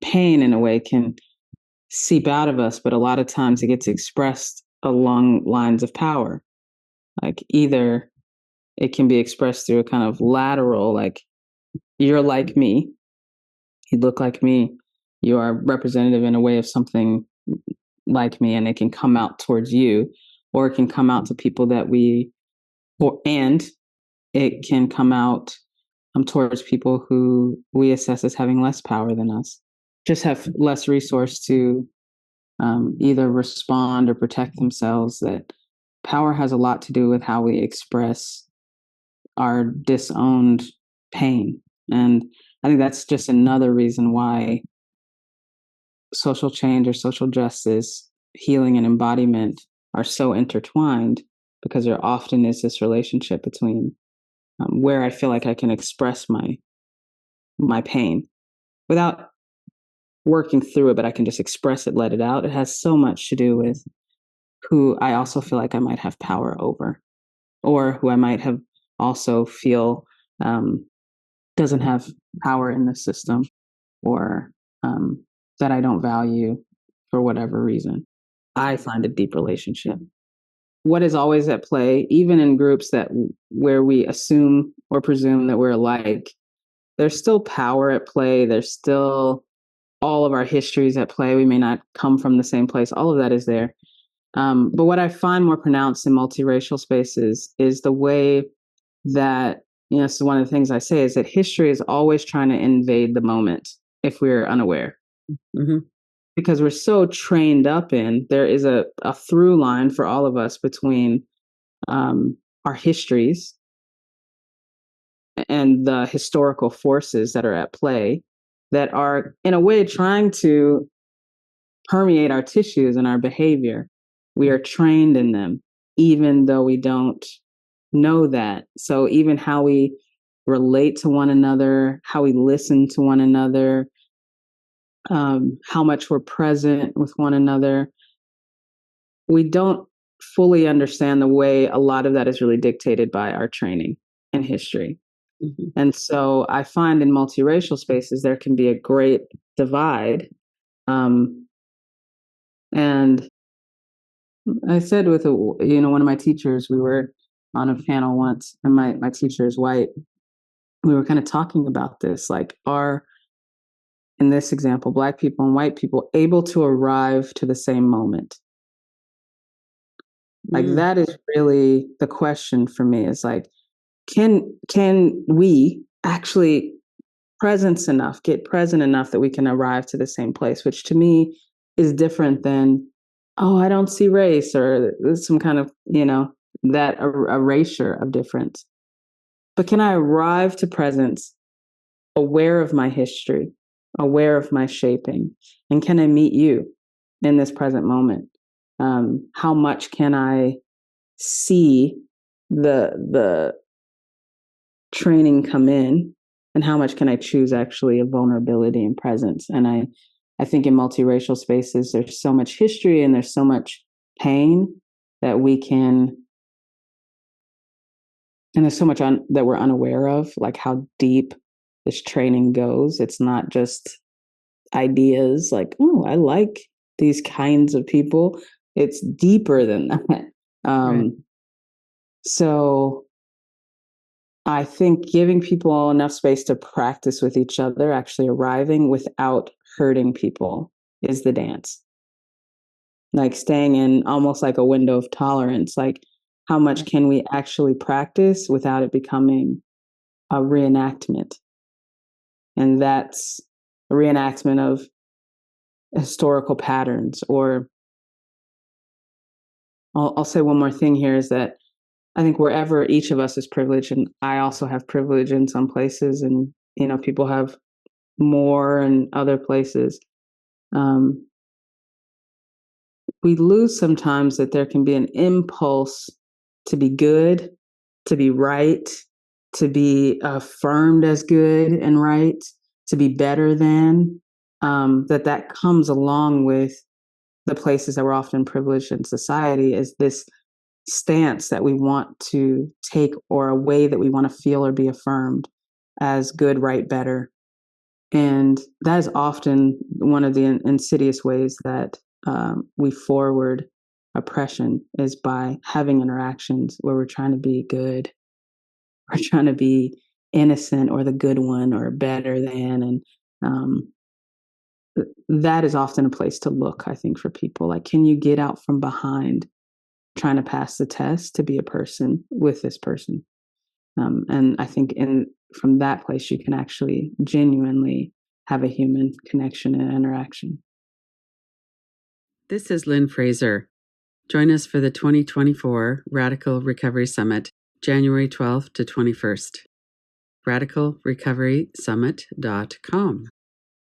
pain in a way can seep out of us, but a lot of times it gets expressed along lines of power. Like either it can be expressed through a kind of lateral, like you're like me, you look like me, you are representative in a way of something like me, and it can come out towards you, or it can come out to people that and it can come out towards people who we assess as having less power than us, just have less resource to either respond or protect themselves. That power has a lot to do with how we express our disowned pain. And I think that's just another reason why social change or social justice, healing and embodiment are so intertwined, because there often is this relationship between where I feel like I can express my pain without working through it, but I can just express it, let it out. It has so much to do with who I also feel like I might have power over, or who I might have also feel doesn't have power in the system, or that I don't value for whatever reason. I find a deep relationship. What is always at play, even in groups that where we assume or presume that we're alike, there's still power at play. There's still all of our histories at play. We may not come from the same place. All of that is there. But what I find more pronounced in multiracial spaces is the way that, this is one of the things I say, is that history is always trying to invade the moment if we're unaware. Mm-hmm. Because we're so trained up there is a through line for all of us between our histories and the historical forces that are at play that are, in a way, trying to permeate our tissues and our behavior. We are trained in them, even though we don't know that. So even how we relate to one another, how we listen to one another, how much we're present with one another, we don't fully understand the way a lot of that is really dictated by our training and history. Mm-hmm. And so I find in multiracial spaces, there can be a great divide. And I said with one of my teachers, we were on a panel once, and my teacher is white. We were kind of talking about this, like, in this example, Black people and white people able to arrive to the same moment? Like, that is really the question for me, is like, can we actually get present enough that we can arrive to the same place, which to me is different than, oh, I don't see race, or some kind of, that erasure of difference. But can I arrive to presence aware of my history, aware of my shaping? And can I meet you in this present moment? How much can I see the training come in, and how much can I choose actually of vulnerability and presence? And I think in multiracial spaces, there's so much history and there's so much pain that and there's so much that we're unaware of, like how deep this training goes. It's not just ideas like, oh, I like these kinds of people. It's deeper than that. Right. So I think giving people enough space to practice with each other, actually arriving without hurting people, is the dance. Like staying in almost like a window of tolerance. Like, how much can we actually practice without it becoming a reenactment? And that's a reenactment of historical patterns. Or I'll say one more thing here, is that I think wherever each of us is privileged, and I also have privilege in some places, and people have more in other places, we lose sometimes that there can be an impulse to be good, to be right, to be affirmed as good and right, to be better than, that comes along with the places that we're often privileged in society, is this stance that we want to take, or a way that we want to feel or be affirmed as good, right, better. And that is often one of the insidious ways that we forward oppression, is by having interactions where we're trying to be good, we're trying to be innocent or the good one or better than. And um, that is often a place to look, I think, for people. Like, can you get out from behind trying to pass the test to be a person with this person? And I think from that place, you can actually genuinely have a human connection and interaction. This is Lynn Fraser. Join us for the 2024 Radical Recovery Summit, January 12th to 21st. RadicalRecoverySummit.com.